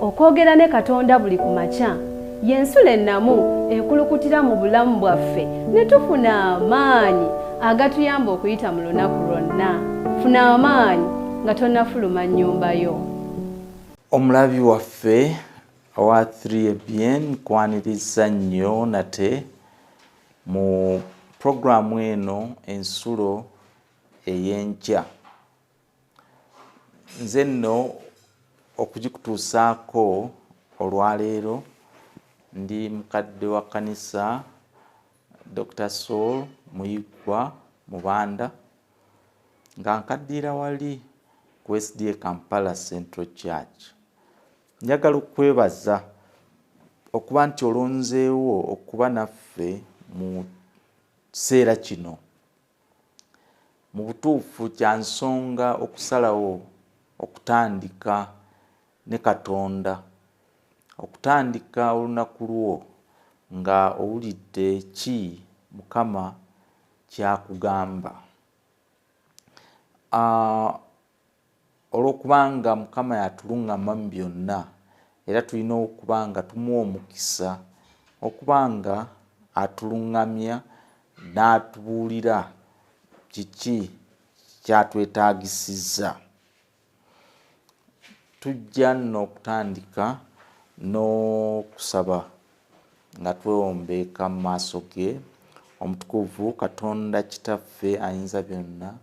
okwogera ne Katonda buli ku makya y'ensulo ennamu ekulukutira mu bulamu bwaffe ne tufuna amaanyi agatuyamba okuyita mu lunaku lwonna. Funa amaanyi nga tonnafuluma nnyumba yo. Omulabi waffe owa 3ABN kwaniriza nnyo nate mu programu eno Ensulo Ey'enkya. Nze nno okugikutuusaako olwaleero ndi mukadde wa kkanisa Dr. Saul Muyigwa Mubanda nga nkaddiira wali ku SDA Kampala Central Church. Njagala okwebaza okuba nti olonzeewo okuba naffe mu kiseera kino. Mu butuufu kya nsonga okusalawo okutandika ne Katonda, okutandika olunaku lwo nga owulidde ki Mukama kyakugamba. Olwokubanga Mukama yatuluŋŋama mu byonna era tulina okuba nga tumuwa omukisa okuba nga atuluŋŋamya n'atubuulira kiki kyatwetaagisizza. Tujja nno okutandika n'okusaba nga twewombeeka mu maaso ge omutukuvu Katonda Kitaffe Ayinza Byonna.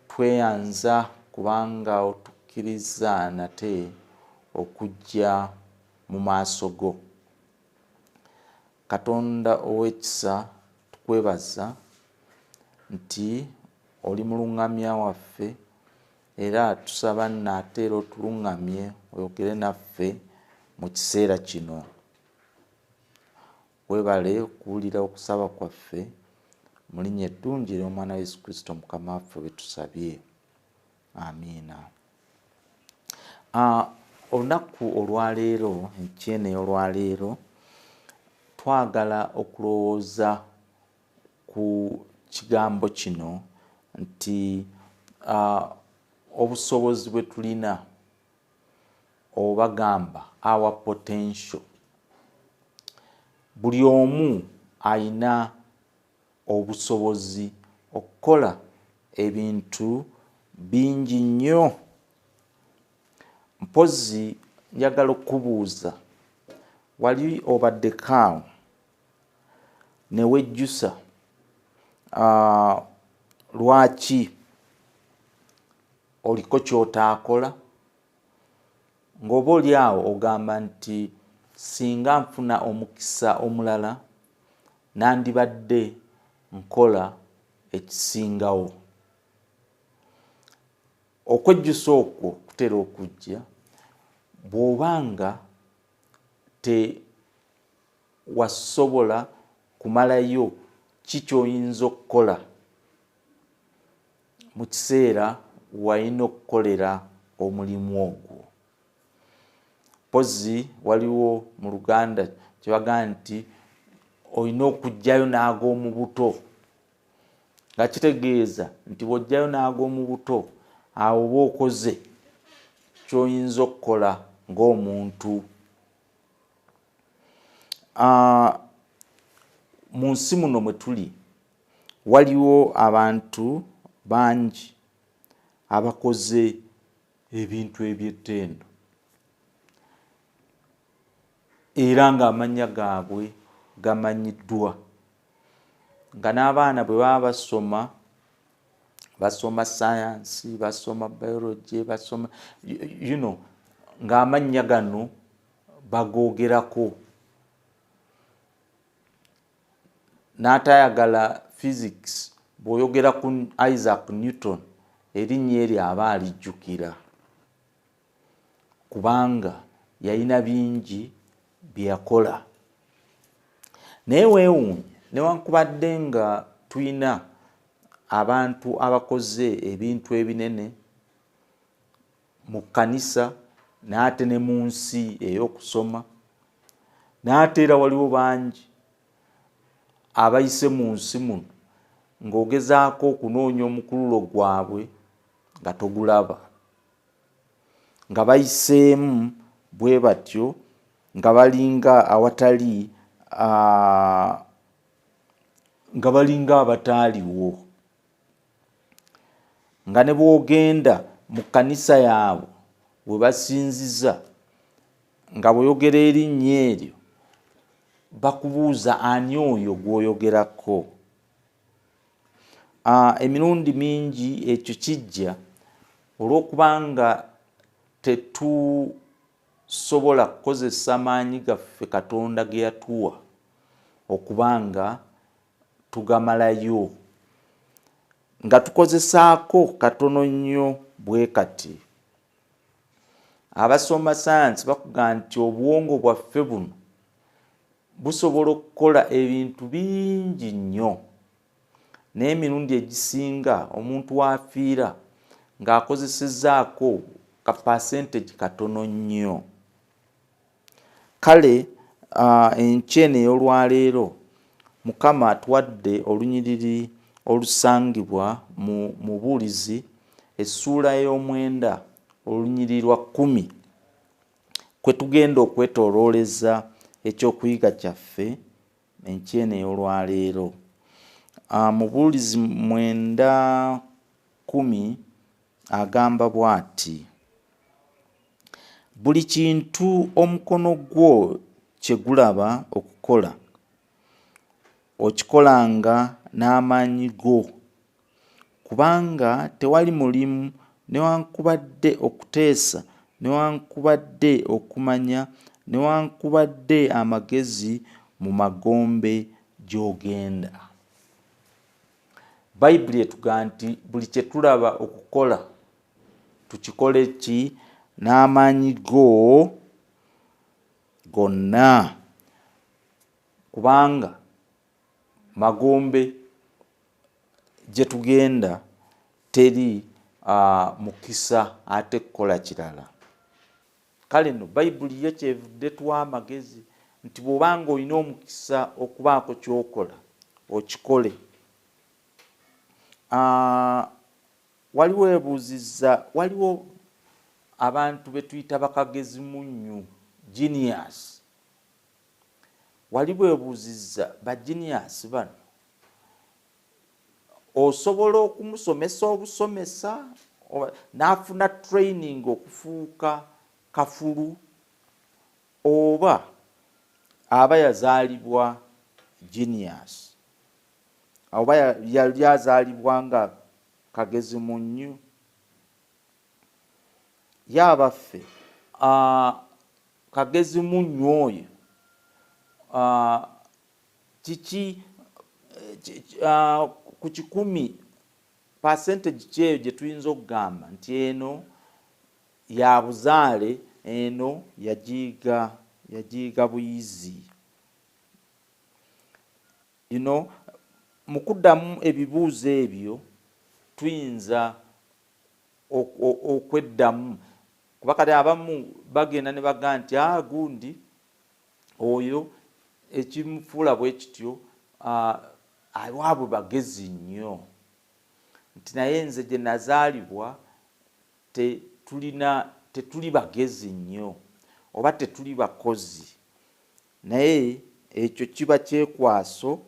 Tweyanza kubanga otukkiriza nate okujja mu maaso go. Katonda ow'ekisa tukwebaza nti oli muluŋŋamya waffe era tusaba nate era otuluŋŋamye oyogere naffe mu kiseera kino. Weebale okuwulira okusaba kwaffe mu linnya eddungi ery'Omwana Yesu Kristo Mukama waffe bwe tusabye. Amiina. Olunaku olwaleero, enkyene ey'olwaleero, twagala okulowooza ku kigambo kino nti obusobozi bwe tulina oba gamba our potential. Buli omu ayina obusobozi okukola ebintu bingi nnyo. Mpozi njagala okubuuza, wali obaddekaawo ne wejjusa lwaki oliko ky'otaakola? Ng'oba oli awo ogamba nti singa nfuna omukisa omulala nandibadde nkola ekisingawo. Okwejjusa okwo kutera okujja bw'obanga tewasobola kumalayo ki ky'oyinza okukola mu kiseera walina okukolera omulimu ogwo. Mpozi waliwo mu Luganda kye bagamba nti olina okuggyayo n'ag'omu buto, nga kitegeeza nti bw'ojjayo n'ag'omu buto awo oba okoze ky'oyinza okukola ng'omuntu. Mu nsi muno mwe tuli waliwo abantu bangi abakoze ebintu eby'ettendo era ng'amannya gaabwe gamanyiddwa, nga n'abaana bwe baba basoma science, basoma biology, basoma ng'amannya gano bagoogerako. N'atayagala physics, bw'oyogera ku Isaac Newton erinnya eryo aba alijjukira kubanga yalina bingi bye yakola. Naye weewuunye newankubadde nga tulina abantu abakoze ebintu ebinene mu kkanisa n'ate ne mu nsi ey'okusoma, n'ate era waliwo bangi abayise mu nsi muno ng'ogezaako okunoonya omukululo gwabwe nga togulaba, nga bayiseemu bwe batyo nga balinga awatali nga balinga abataaliwo, nga ne bwogenda mu kkanisa yaabwe bwe basinziza nga bw'oyogera erinnya eryo bakubuuza ani oyo gw'oyogerako. Emirundi mingi ekyo kijja olw'okubanga tetusobola kukozesa maanyi gaffe Katonda ge yatuwa okubanga tugamalayo, nga tukozesaako katono nnyo bwe kati. Abasoma sayansi bakuga nti obwongo bwaffe buno busobola okukola ebintu bingi nnyo, n'emirundi egisinga omuntu waafiira ng'akozesezzaako ka percentage katono nnyo. Kale enkya eno ey'olwaleero Mukama atuwadde olunyiriri olusangibwa mu Mubuulizi essuula ey'omwenda olunyiriri lwa 10 kwe tugenda okwetoolooleza ekyokuyiga kyaffe enkya eno ey'olwaleero. Mubuulizi 9:10 agamba bw'ati: buli kintu omukono gwo kye gulaba okukola okikolanga n'amaanyi go, kubanga tewali mulimu newankubadde okuteesa newankubadde okumanya newankubadde amagezi mu magombe gy'ogenda. Bayibuli etuga nti buli kye tulaba okukola tukikole ki? N'amaanyi go gonna, kubanga magombe gye tugenda teri mukisa ate kukola kirala. Kale nno Bayibuli ye kyevudde tuwa amagezi nti bw'obanga olina omukisa okubaako ky'okola okikole. Waliwo ebuuzizza, waliwo abantu be tuyita bakagezi munnyu, genius. Wali bwebuuzizza ba genius bano osobola okumusomesa obusomesa n'afuna training okufuuka kafulu, oba aba yazaalibwa genius, oba yali azaalibwa nga kagezi munnyu? Yaabaffe kagezi munnyu oyo kiki ku 10 percentage kyeyo gye tuyinza okugamba nti eno ya buzaale, eno yagiyiga buyizi. Mu kuddamu ebibuuzo ebyo tuyinza okweddamu, kuba kati abamu bagenda ne bagaa nti gundi oyo ekimufuula bwe kityo abaabwe bagezi nnyo, nti naye nze gye nazaalibwa tetuli bagezi nnyo oba tetuli bakozi. Naye ekyo kiba kyekwaso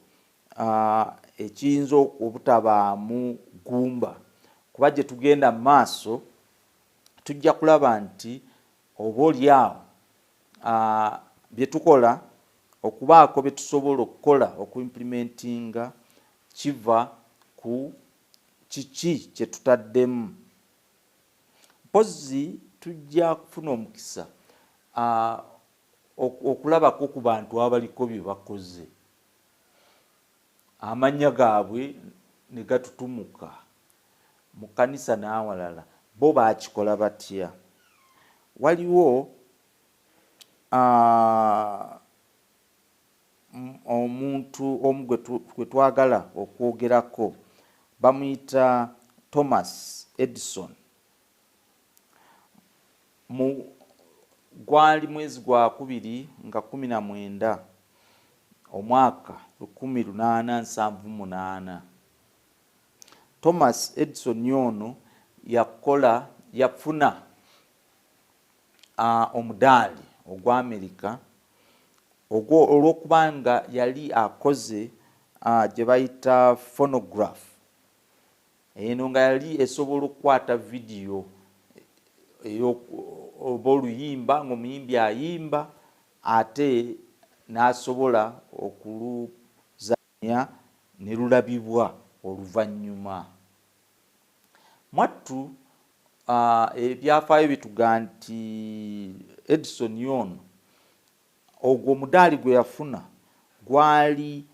ekiyinza obutabaamu ggumba, kuba gye tugenda mu maaso tujja kulaba nti obaolyawo bye tukola okubaako bye tusobola okukola okuimplementinga kiva ku kiki kye tutaddemu. Mpozi tujja kufuna omukisa okulabako ku bantu abaliko bye bakoze, amannya gaabwe ne gatutumuka mu kkanisa n'awalala, bo baakikola batya. Waliwo omuntu omu gwe twagala okwogerako, bamuyita Thomas Edison. Gwali mwezi gwa 2 nga 19 omwaka 1878. Thomas Edison ono yafuna omudaali ogwa America olw'okubanga yali akoze gye bayita phonograph. Eno nga yali esobola okukwata vidiyo oba oluyimba ng'omuyimbi ayimba ate n'asobola okuluzannya ne lulabibwa oluvannyuma. Mwattu ebyafaayo bituga nti Edison ono ogwo omudaali gwe yafuna gwali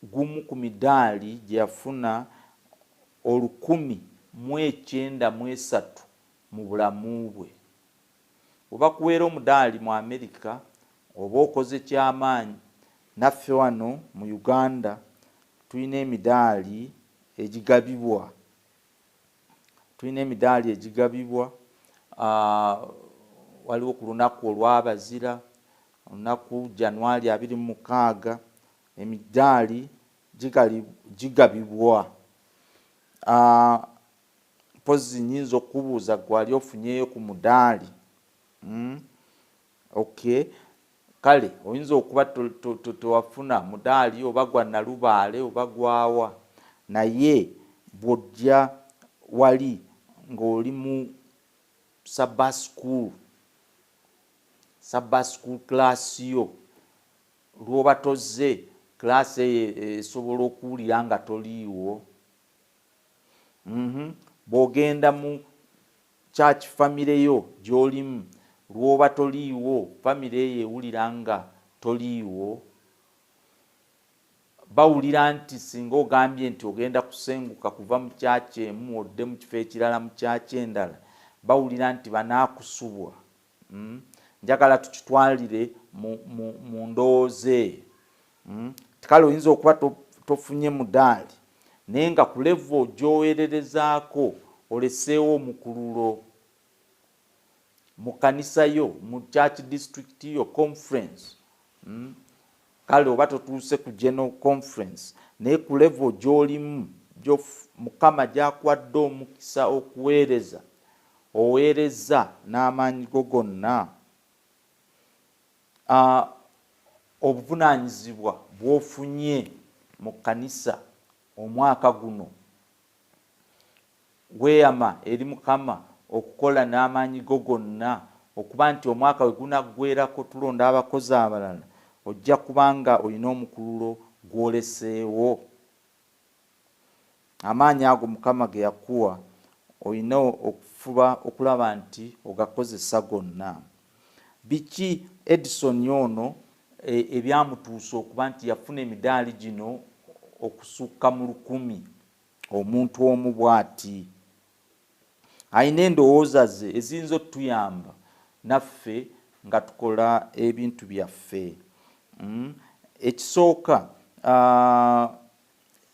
gumu ku midaali gye yafuna 1993 mu bulamu bwe. Oba kuweera omudaali mu America oba okoze kyamaanyi, naffe wano mu Uganda tulina emidaali egigabibwa. Waliwo ku lunaku olw'abazira, olunaku January 26, emidaali gigabibwa. Mpozi nyinza okubuuza gwali ofunyeyo ku mudaali. Okay. Kale oyinza okuba tewafuna mudaali oba gwa Nalubaale oba gwawa, naye bw'ojja wali ng'oli mu Sabbath school class yo, lw'oba tozze class esobola okuwulira nga toliiwo. Bw'ogenda mu church family yo gy'olimu, lw'oba toliiwo family eyo ewulira nga toliiwo. Bawulira nti singa ogambye nti ogenda kusenguka kuva mu church emu odde mu kifo ekirala mu church endala, bawulira nti banaakusubwa. Njagala tukitwalire mu ndowooza eyo. Kale oyinza okuba tofunye mudaali naye nga ku level gy'oweererezaako oleseewo omukululo mu kanisa yo, mu church district yo, conference. Kale oba totuuse ku general conference naye ku level gy'olimu Mukama gy'akuwadde omukisa okuweereza, oweereza n'amaanyi go gonna. Obuvunaanyizibwa bw'ofunye mu kanisa omwaka guno, weeyama eri Mukama okukola n'amaanyi go gonna okuba nti omwaka we gunaggweerako tulonda abakozi abalala, ojja kubanga olina omukululo gw'oleseewo. Amaanyi ago Mukama ge yakuwa olina okufuba okulaba nti ogakozesa gonna. Biki Edison ono ebyamutuusa okuba nti yafuna emidaali gino okusukka mu 100? Omuntu omu bw'ati ayina endowooza ze eziyinza otuyamba naffe nga tukola ebintu byaffe. Ekisooka,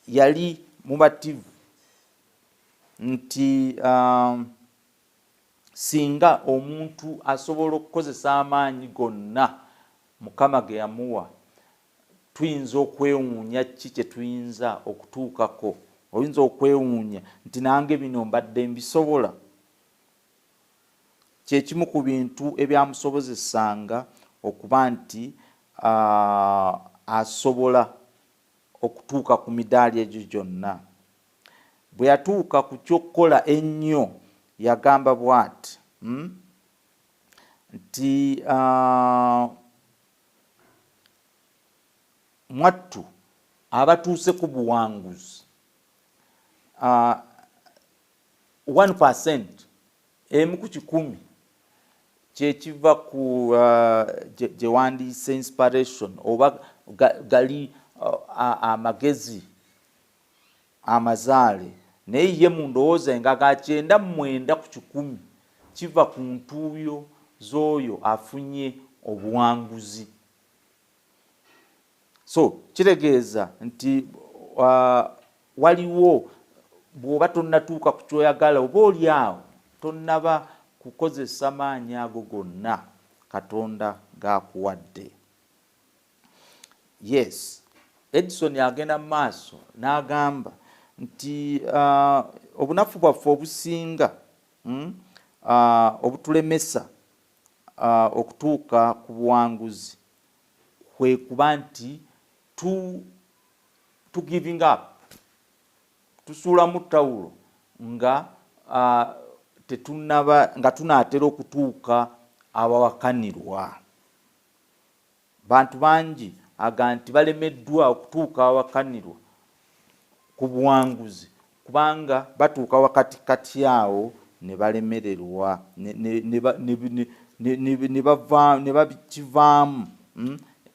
yali mubativu nti singa omuntu asobola okukozesa amaanyi gonna Mukama ge yamuwa, tuyinza okwewuunya kiki kye tuyinza okutuukako. Oyinza okwewuunya nti nange bino mbadde mbisobola. Kyekimu ku bintu ebyamusobozesanga okuba nti asobola okutuuka ku midaali egyo gyonna. Bwe yatuuka ku ky'okukola ennyo yagamba bw'ati nti mwattu abatuuse ku buwanguzi 1%, emu ku 100 kyekiva ku gye wandiise inspiration oba gali amagezi amazaale, naye ye mu ndowooza nga ga 99 ku 100 kiva ku ntuuyo z'oyo afunye obuwanguzi. So kitegeeza nti waliwo bw'oba tonnatuuka ku kyoyagala oba oli awo tonnaba kukozesa maanyi ago gonna Katonda g'akuwadde. Yes, Edison yagenda mu maaso n'agamba nti obunafu bwaffe obusinga obutulemesa okutuuka ku buwanguzi kwe kuba nti to giving up, tusuula mu ttawulo nga nga tunaatera okutuuka abawakanirwa. Bantu bangi aga nti balemeddwa okutuuka awakanirwa ku buwanguzi kubanga batuuka wakatikati awo ne balemererwa ne bakivaamu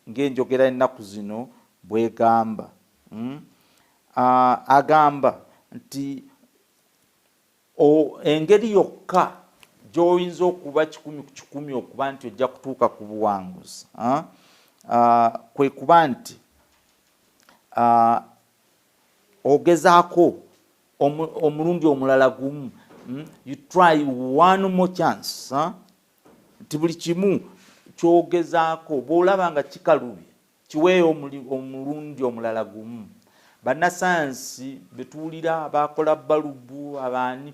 ng'enjogera ennaku zino bwegamba. Agamba nti engeri yokka gy'oyinza okuba 100 okuba nti ojja kutuuka ku buwanguzi kwe kuba nti ogezaako omulundi omulala gumu, you try one more chance. Nti buli kimu kyogezaako bw'olaba nga kikalubye kiweeyo omulundi omulala gumu. Bannasayansi betuwulira abakola balubu abaani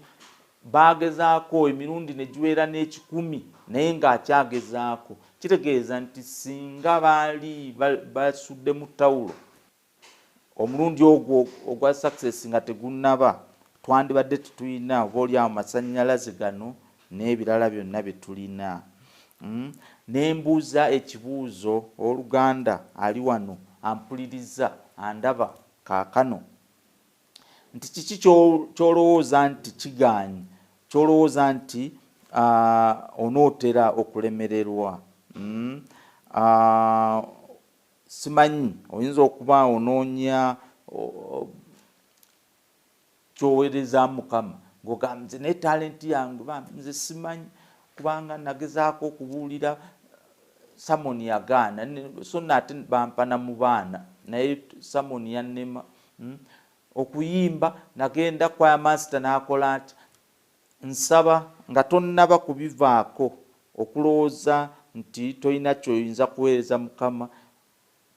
bagezaako emirundi ne giwera n'10 naye ng'akyagezaako. Kitegeeza nti singa baali basudde mu ttawulo omulundi ogwo ogwa success nga tegunnaba, twandibadde tetulina obaolyawo masannyalaze gano n'ebirala byonna bye tulina. Nembuuza ekibuuzo, Oluganda ali wano ampuliriza andaba kaakano, nti kiki ky'olowooza nti kigaanyi, ky'olowooza nti onootera okulemererwa? Simanyi, oyinza okuba onoonya kyoweereza Mukama ng'ogamba nze ne talenti yange nze simanyi kubanga nagezaako okubuulira Samoni yagaana, so nate bampana mu baana naye Samoni yannema. Okuyimba nagenda kwa master n'akola ati, nsaba nga tonnaba kubivaako okulowooza nti tolina kyoyinza kuweereza Mukama,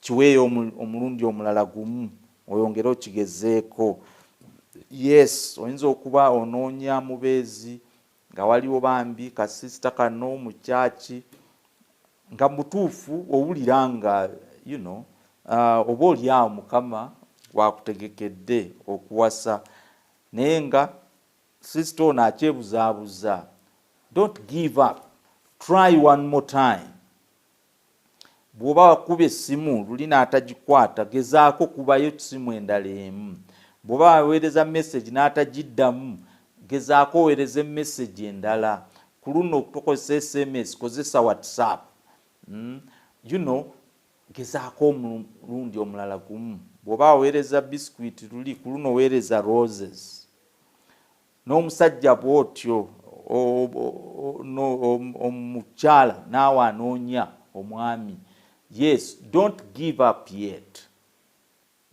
kiweeyo omulundi omulala gumu oyongere okigezeeko. Yes, oyinza okuba onoonya mubeezi nga waliwo bambi kasisita kano mu kyaki nga mutuufu owulira nga oba oliawo Mukama wakutegekedde okuwasa naye nga sisita ono akyebuzaabuza. Don't give up, try one more time. Bw'oba wakuba essimu luli n'atagikwata, gezaako kubayo essimu endala emu. Bw'oba waweereza message n'atagiddamu, gezaako oweereze message endala. Ku luno tokozesa SMS, kozesa WhatsApp. Gezaako omulundi omulala gumu. Bw'oba waweereza biscuit luli, ku luno weereza roses. N'omusajja bw'otyo omukyala naawe anoonya omwami. Yes, don't give up yet.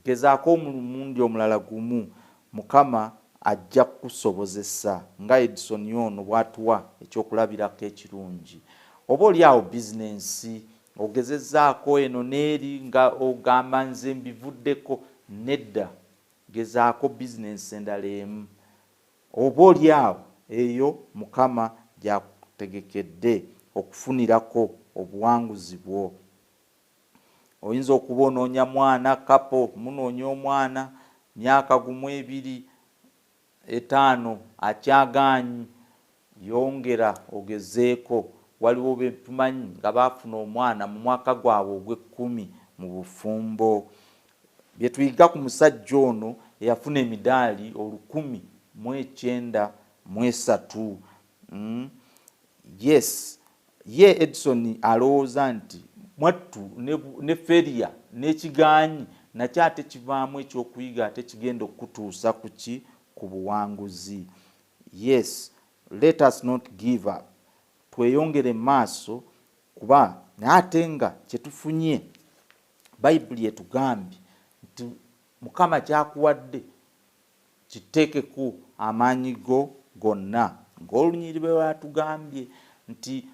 Gezaako omulundi omulala gumu, Mukama ajja kukusobozesa nga Edison ono bw'atuwa ekyokulabirako ekirungi. Oba oliawo bizinensi ogezezzaako eno n'eri nga ogamba nze mbivuddeko, nedda, gezaako bizinensi endala emu. Oba oliawo eyo Mukama gy'akutegekedde okufunirako obuwanguzi bwo. Oyinza okuba onoonya mwana, kapo munoonya omwana myaka 1, 2, 5 akyagaanyi, yongera ogezeeko. Waliwo be tumanyi nga baafuna omwana mu mwaka gwabwe ogw'10 mu bufumbo. Bye tuyiga ku musajja ono eyafuna emidaali 1993. Yes, ye Edison alowooza nti mwattu ne feria n'ekigaanyi nakyo ate kivaamu ekyokuyiga ate kigenda okutuusa ku buwanguzi. Yes, let us not give up. Tweyongere maaso kuba naate nga kyetufunye Bayibuli etugambye nti Mukama kyakuwadde kiteekeko amaanyi go gonna, ng'olunyiriri bwe lwatugambye nti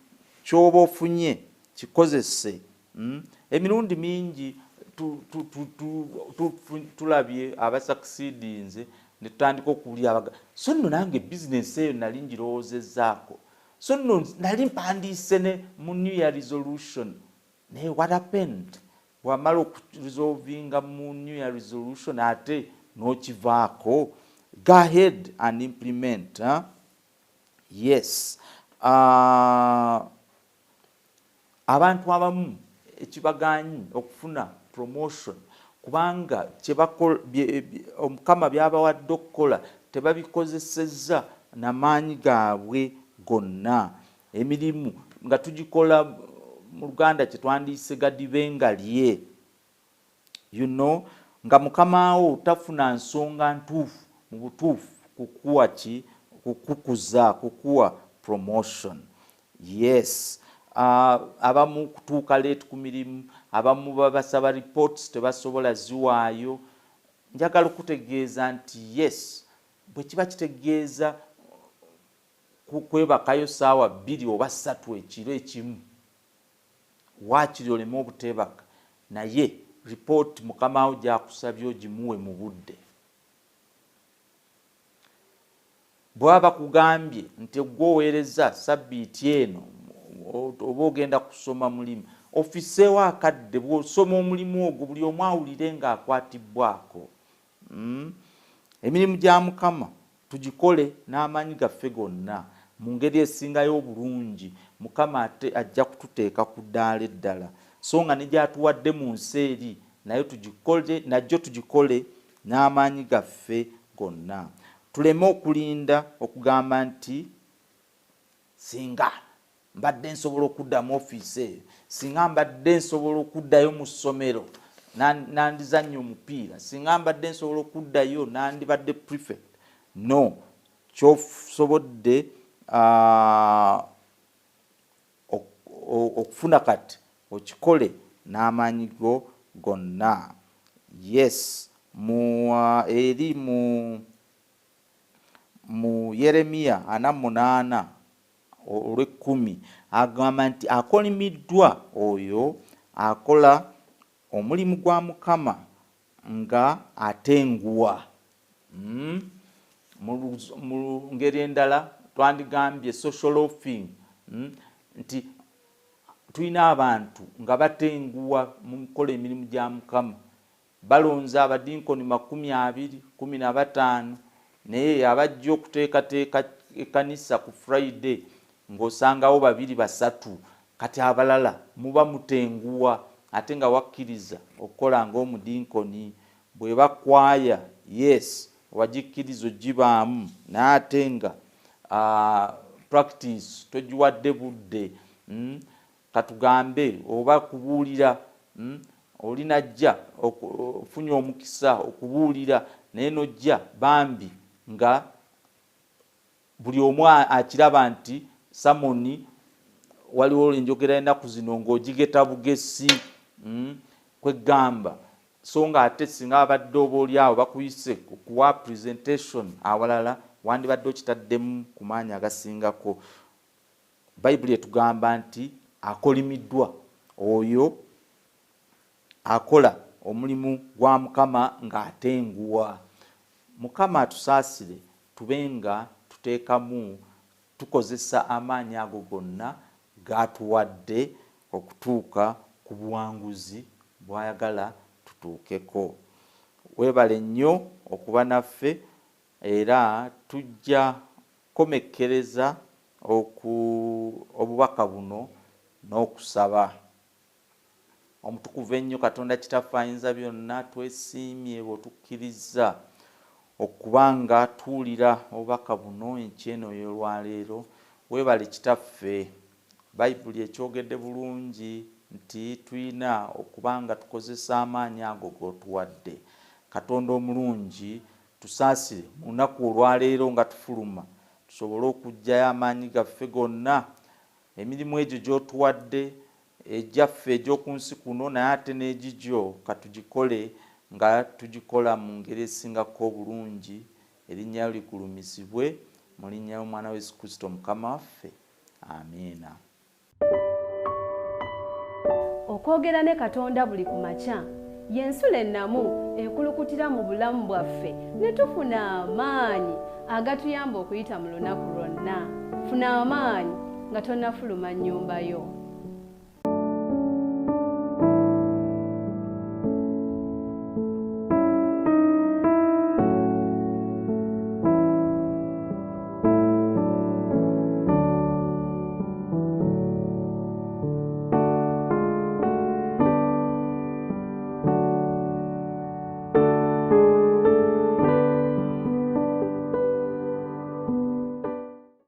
ky'oba ofunye kikozese. Emirundi mingi tulabye abasucceedinze ne tutandika okuwulira so nno nange bizinensi eyo nali ngirowoozezzaako, So no nali mpandiise ne mu New Year resolution. Ne what happened? Wamala okuresolvinga mu New Year resolution ate n'okivaako. Go ahead and implement. Huh? Yes. Abantu abamu ekibagaanyi okufuna promotion kubanga Omukama byabawadde okukola tebabikozesezza n'amaanyi gaabwe gonna. Emirimu nga tugikola mu Luganda kye twandiise gadibe nga lye. You know, nga Mukama wo tafuna nsonga ntuufu mu butuufu kukuwa ki kukukuza kukuwa promotion. Yes. Abamu kutuuka late ku mirimu, abamu babasaba reports tebasobola ziwaayo. Njagala okutegeeza nti yes, bwe kiba kitegeeza kwebakayo saawa 2 oba 3 ekiro ekimu, waakiri olema obuteebaka, naye report Mukama wo gy'akusabye ogimuwe mu budde. Bw'aba kugambye nti gwoweereza sabbiiti eno oba ogenda kusoma mulimu, ofiseewo akadde bw'osoma omulimu ogwo buli omu awulire ng'akwatibbwako. Emirimu gya Mukama tugikole n'amaanyi gaffe gonna mu ngeri esingayo obulungi. Mukama ate ajja kututeeka ku ddaala eddala. So nga ne gy'atuwadde mu nsi eri nayo najjo tugikole n'amaanyi gaffe gonna. Tuleme okulinda okugamba nti singa mbadde nsobola okudda mu ofiisi eyo, singa mbadde nsobola okuddayo mu ssomero nandizannya omupiira, singa mbadde nsobola okuddayo nandibadde prefect. No, kyosobodde okufuna kati okikole n'amaanyi go gonna. Yes, eri mu Yeremiya 48 olw'ekkumi agamba nti akolimiddwa oyo akola omulimu gwa Mukama nga atenguwa. Mu ngeri endala twandigambye social loafing, nti tulina abantu nga batenguwa mu kukola emirimu gya Mukama. Balonza abadinkoni 20, 15, naye abajja okuteekateeka ekkanisa ku Friday ng'osangawo 2, 3, kati abalala muba mutenguwa ate nga wakkiriza okukola ng'omudinkoni. Bwe bakwaya, yes, wagikkiriza ogibaamu, naye ate nga practice togiwadde budde. Katugambe oba kubuulira, olinajja ofunye omukisa okubuulira naye nojja bambi nga buli omu akiraba nti Samoni waliwo enjogera ennaku zino ng'ogigeta bugesi kwegamba. So nga ate singa abadde oba oli awo bakuyise okuwa presentation awalala wandibadde okitaddemu ku maanyi agasingako. Bayibuli etugamba nti akolimiddwa oyo akola omulimu gwa Mukama ng'atenguwa. Mukama atusaasire tubenga tuteekamu tukozesa amaanyi ago gonna g'atuwadde okutuuka ku buwanguzi bw'ayagala tutuukeko. Weebale nnyo okuba naffe era tujja komekkereza obubaka buno n'okusaba. Omutukuvu ennyo Katonda Kitaffe Ayinza Byonna, twesiimye bw'otukkiriza okubanga tuwulira obubaka buno enkya eno y'olwaleero. Weebale Kitaffe. Bayibuli ekyogedde bulungi nti tulina okubanga tukozesa amaanyi ago g'otuwadde. Katonda omulungi tusaasire mu lunaku olwaleero nga tufuluma tusobole okuggyayo amaanyi gaffe gonna, emirimu egyo gy'otuwadde egyaffe egy'oku nsi kuno naye ate n'egigyo katugikole nga tugikola mu ngeri esingako obulungi. Erinnya lyo ligulumizibwe mu linnya ly'Omwana wa Yesu Kristo Mukama waffe. Amiina. Okwogera ne Katonda buli ku makya y'ensulo ennamu ekulukutira mu bulamu bwaffe ne tufuna amaanyi agatuyamba okuyita mu lunaku lwonna. Funa amaanyi nga tonnafuluma nnyumba yo.